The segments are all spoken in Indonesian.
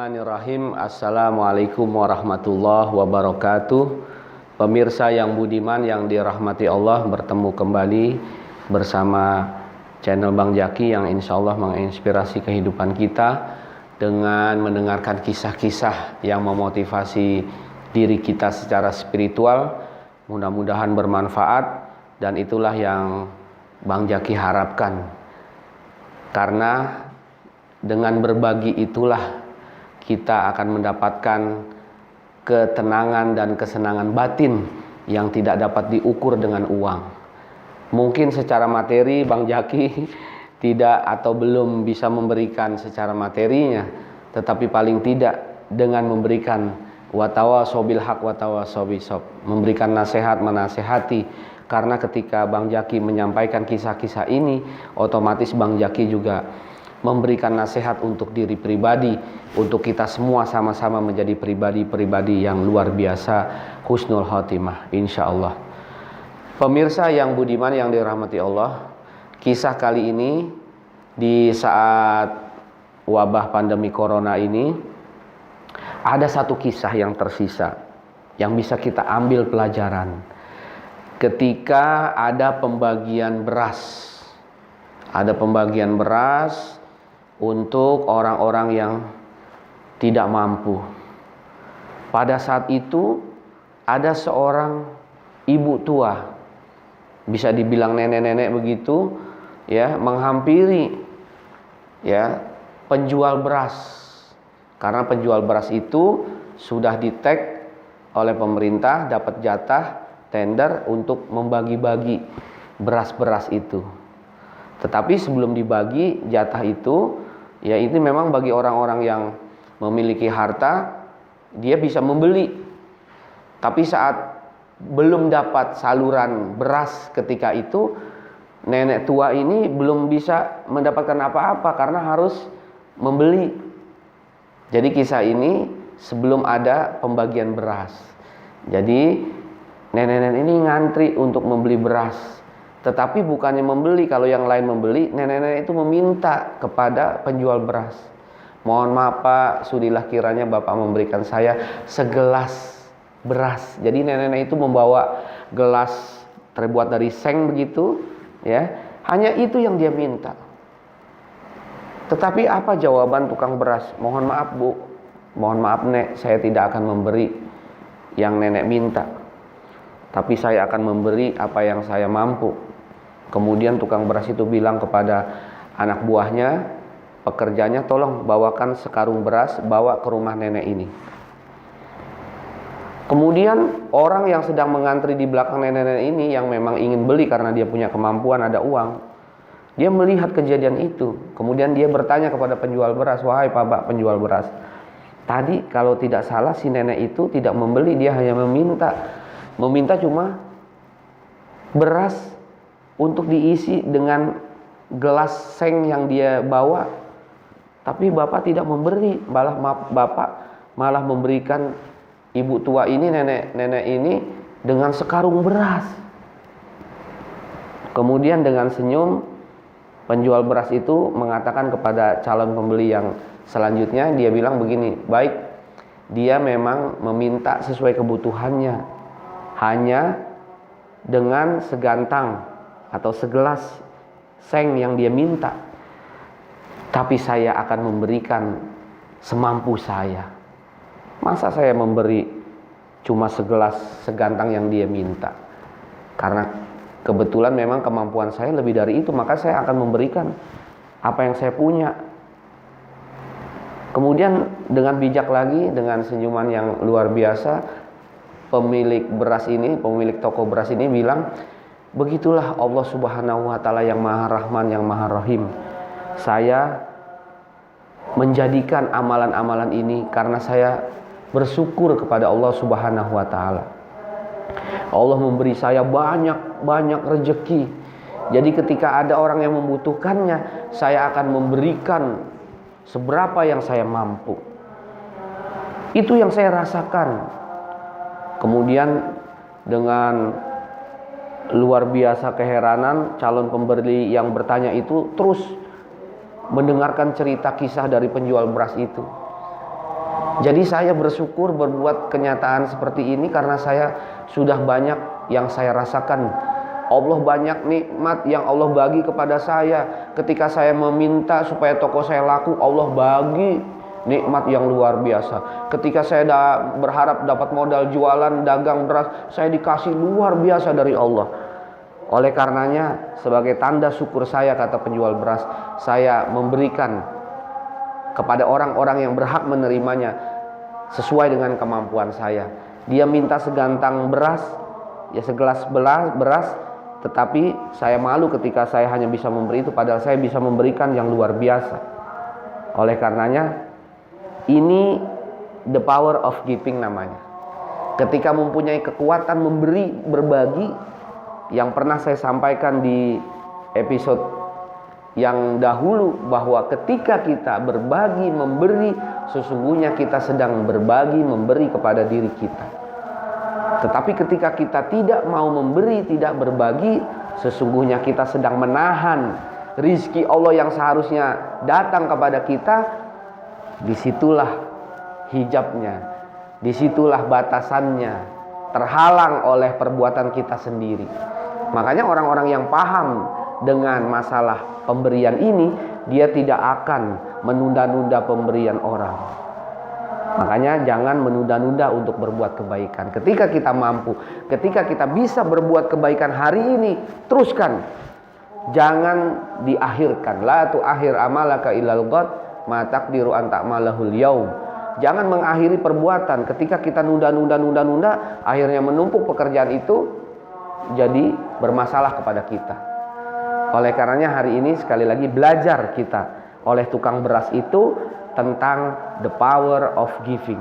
Bismillahirrahmanirrahim. Assalamualaikum warahmatullahi wabarakatuh. Pemirsa yang budiman yang dirahmati Allah, bertemu kembali bersama channel Bang Jaki yang insya Allah menginspirasi kehidupan kita dengan mendengarkan kisah-kisah yang memotivasi diri kita secara spiritual. Mudah-mudahan bermanfaat, dan itulah yang Bang Jaki harapkan, karena dengan berbagi itulah kita akan mendapatkan ketenangan dan kesenangan batin yang tidak dapat diukur dengan uang. Mungkin secara materi Bang Jaki tidak atau belum bisa memberikan secara materinya, tetapi paling tidak dengan memberikan watawasau bil haq watawasau bisob, memberikan nasihat, menasehati. Karena ketika Bang Jaki menyampaikan kisah-kisah ini, otomatis Bang Jaki juga memberikan nasihat untuk diri pribadi, untuk kita semua sama-sama menjadi pribadi-pribadi yang luar biasa, husnul khotimah insya Allah. Pemirsa yang budiman yang dirahmati Allah, kisah kali ini di saat wabah pandemi corona ini, ada satu kisah yang tersisa yang bisa kita ambil pelajaran. Ketika ada pembagian beras, untuk orang-orang yang tidak mampu. Pada saat itu ada seorang ibu tua, bisa dibilang nenek-nenek begitu, ya, menghampiri ya penjual beras. Karena penjual beras itu sudah di-tag oleh pemerintah, dapat jatah tender untuk membagi-bagi beras-beras itu. Tetapi sebelum dibagi jatah itu, ya ini memang bagi orang-orang yang memiliki harta, dia bisa membeli. Tapi saat belum dapat saluran beras ketika itu, nenek tua ini belum bisa mendapatkan apa-apa karena harus membeli. Jadi kisah ini sebelum ada pembagian beras. Jadi nenek-nenek ini ngantri untuk membeli beras. Tetapi bukannya membeli, kalau yang lain membeli, nenek-nenek itu meminta kepada penjual beras. Mohon maaf Pak, sudilah kiranya Bapak memberikan saya segelas beras. Jadi nenek-nenek itu membawa gelas terbuat dari seng begitu, ya. Hanya itu yang dia minta. Tetapi apa jawaban tukang beras? Mohon maaf Bu, mohon maaf Nek, saya tidak akan memberi yang nenek minta. Tapi saya akan memberi apa yang saya mampu. Kemudian tukang beras itu bilang kepada anak buahnya, pekerjanya, tolong bawakan sekarung beras, bawa ke rumah nenek ini. Kemudian orang yang sedang mengantri di belakang nenek-nenek ini, yang memang ingin beli karena dia punya kemampuan, ada uang, dia melihat kejadian itu. Kemudian dia bertanya kepada penjual beras, wahai Pak penjual beras, tadi kalau tidak salah si nenek itu tidak membeli, dia hanya meminta cuma beras untuk diisi dengan gelas seng yang dia bawa. Tapi Bapak tidak memberi, Bapak malah memberikan ibu tua ini, nenek ini dengan sekarung beras. Kemudian dengan senyum penjual beras itu mengatakan kepada calon pembeli yang selanjutnya, dia bilang begini, baik, dia memang meminta sesuai kebutuhannya, hanya dengan segantang atau segelas seng yang dia minta. Tapi saya akan memberikan semampu saya. Masa saya memberi cuma segelas segantang yang dia minta? Karena kebetulan memang kemampuan saya lebih dari itu, maka saya akan memberikan apa yang saya punya. Kemudian dengan bijak lagi, dengan senyuman yang luar biasa, pemilik beras ini, pemilik toko beras ini bilang, begitulah Allah Subhanahu wa Ta'ala yang Maha Rahman, yang Maha Rahim. Saya menjadikan amalan-amalan ini karena saya bersyukur kepada Allah Subhanahu wa Ta'ala. Allah memberi saya banyak rezeki. Jadi ketika ada orang yang membutuhkannya, saya akan memberikan seberapa yang saya mampu. Itu yang saya rasakan. Kemudian dengan luar biasa keheranan, calon pembeli yang bertanya itu terus mendengarkan cerita kisah dari penjual beras itu. Jadi saya bersyukur berbuat kenyataan seperti ini karena saya sudah banyak yang saya rasakan. Allah banyak nikmat yang Allah bagi kepada saya. Ketika saya meminta supaya toko saya laku, Allah bagi nikmat yang luar biasa. Ketika saya berharap dapat modal jualan dagang beras, saya dikasih luar biasa dari Allah. Oleh karenanya, sebagai tanda syukur saya, kata penjual beras, saya memberikan kepada orang-orang yang berhak menerimanya sesuai dengan kemampuan saya. Dia minta segantang beras, ya segelas beras, tetapi saya malu ketika saya hanya bisa memberi itu, padahal saya bisa memberikan yang luar biasa. Oleh karenanya, ini the power of giving namanya. Ketika mempunyai kekuatan memberi, berbagi, yang pernah saya sampaikan di episode yang dahulu, bahwa ketika kita berbagi, memberi, sesungguhnya kita sedang berbagi, memberi kepada diri kita. Tetapi ketika kita tidak mau memberi, tidak berbagi, sesungguhnya kita sedang menahan rizki Allah yang seharusnya datang kepada kita. Disitulah hijabnya, disitulah batasannya, terhalang oleh perbuatan kita sendiri. Makanya orang-orang yang paham dengan masalah pemberian ini, dia tidak akan menunda-nunda pemberian orang. Makanya jangan menunda-nunda untuk berbuat kebaikan. Ketika kita mampu, ketika kita bisa berbuat kebaikan hari ini, teruskan. Jangan diakhirkan. La tu'akhir amalaka ilal ghad ma taqdiru an ta'malahul yaum. Jangan mengakhiri perbuatan. Ketika kita nunda-nunda, akhirnya menumpuk pekerjaan itu, jadi bermasalah kepada kita. Oleh karenanya hari ini sekali lagi belajar kita oleh tukang beras itu tentang the power of giving.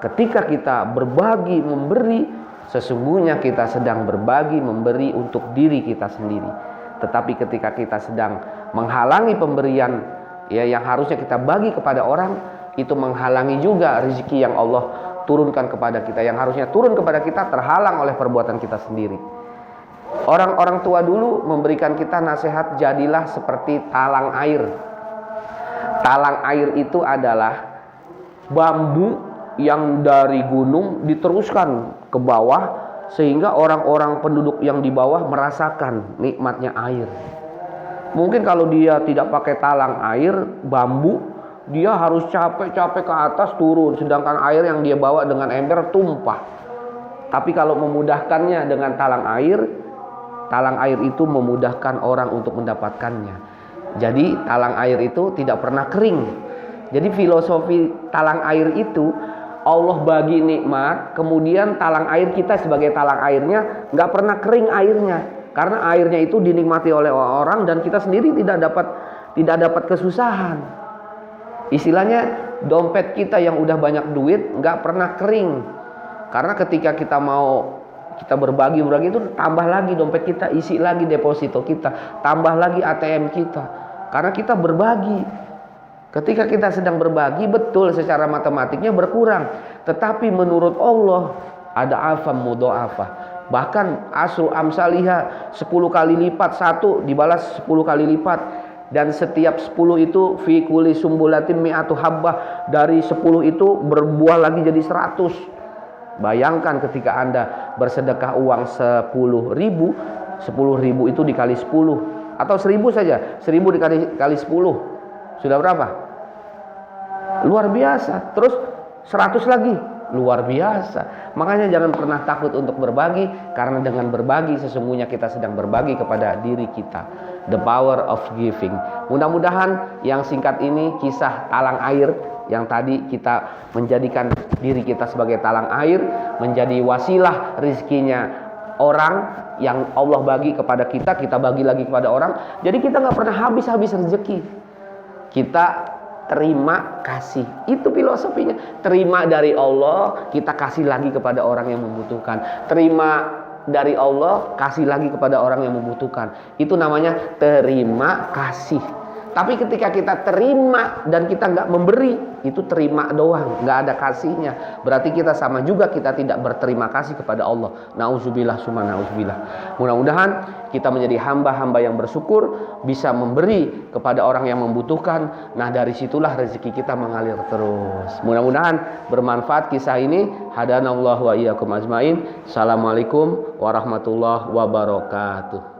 Ketika kita berbagi, memberi, sesungguhnya kita sedang berbagi, memberi untuk diri kita sendiri. Tetapi ketika kita sedang menghalangi pemberian, ya, yang harusnya kita bagi kepada orang, itu menghalangi juga rezeki yang Allah turunkan kepada kita, yang harusnya turun kepada kita, terhalang oleh perbuatan kita sendiri. Orang-orang tua dulu memberikan kita nasihat, jadilah seperti talang air. Talang air itu adalah bambu yang dari gunung diteruskan ke bawah, sehingga orang-orang penduduk yang di bawah merasakan nikmatnya air. Mungkin kalau dia tidak pakai talang air, bambu, dia harus capek-capek ke atas turun, sedangkan air yang dia bawa dengan ember tumpah. Tapi kalau memudahkannya dengan talang air itu memudahkan orang untuk mendapatkannya. Jadi talang air itu tidak pernah kering. Jadi filosofi talang air itu, Allah bagi nikmat, kemudian talang air kita sebagai talang airnya nggak pernah kering airnya, karena airnya itu dinikmati oleh orang dan kita sendiri tidak dapat kesusahan. Istilahnya dompet kita yang udah banyak duit nggak pernah kering, karena ketika kita berbagi itu tambah lagi dompet kita, isi lagi deposito kita, tambah lagi ATM kita, karena kita berbagi. Ketika kita sedang berbagi, betul secara matematiknya berkurang, tetapi menurut Allah ada afam mudha'afah. Bahkan asru amsalihah, 10 kali lipat, satu dibalas 10 kali lipat, dan setiap 10 itu fi kulli sumbulatin mi'atu habbah, dari 10 itu berbuah lagi jadi 100. Bayangkan ketika Anda bersedekah uang 10.000, 10.000 itu dikali 10, atau 1.000 saja, 1.000 dikali 10, sudah berapa? Luar biasa. Terus 100 lagi, luar biasa. Makanya jangan pernah takut untuk berbagi, karena dengan berbagi sesungguhnya kita sedang berbagi kepada diri kita. The power of giving. Mudah-mudahan yang singkat ini, kisah talang air yang tadi, kita menjadikan diri kita sebagai talang air, menjadi wasilah rizkinya orang yang Allah bagi kepada kita, kita bagi lagi kepada orang. Jadi kita nggak pernah habis-habis rezeki. Kita terima kasih, itu filosofinya. Terima dari Allah, kita kasih lagi kepada orang yang membutuhkan. Terima dari Allah, kasih lagi kepada orang yang membutuhkan. Itu namanya terima kasih. Tapi ketika kita terima dan kita nggak memberi, itu terima doang, nggak ada kasihnya. Berarti kita sama juga, kita tidak berterima kasih kepada Allah. Nauzubillah summa nauzubillah. Mudah-mudahan kita menjadi hamba-hamba yang bersyukur, bisa memberi kepada orang yang membutuhkan. Nah, dari situlah rezeki kita mengalir terus. Mudah-mudahan bermanfaat kisah ini. Hadanallahu wa iyyakum ajmain. Assalamualaikum warahmatullahi wabarakatuh.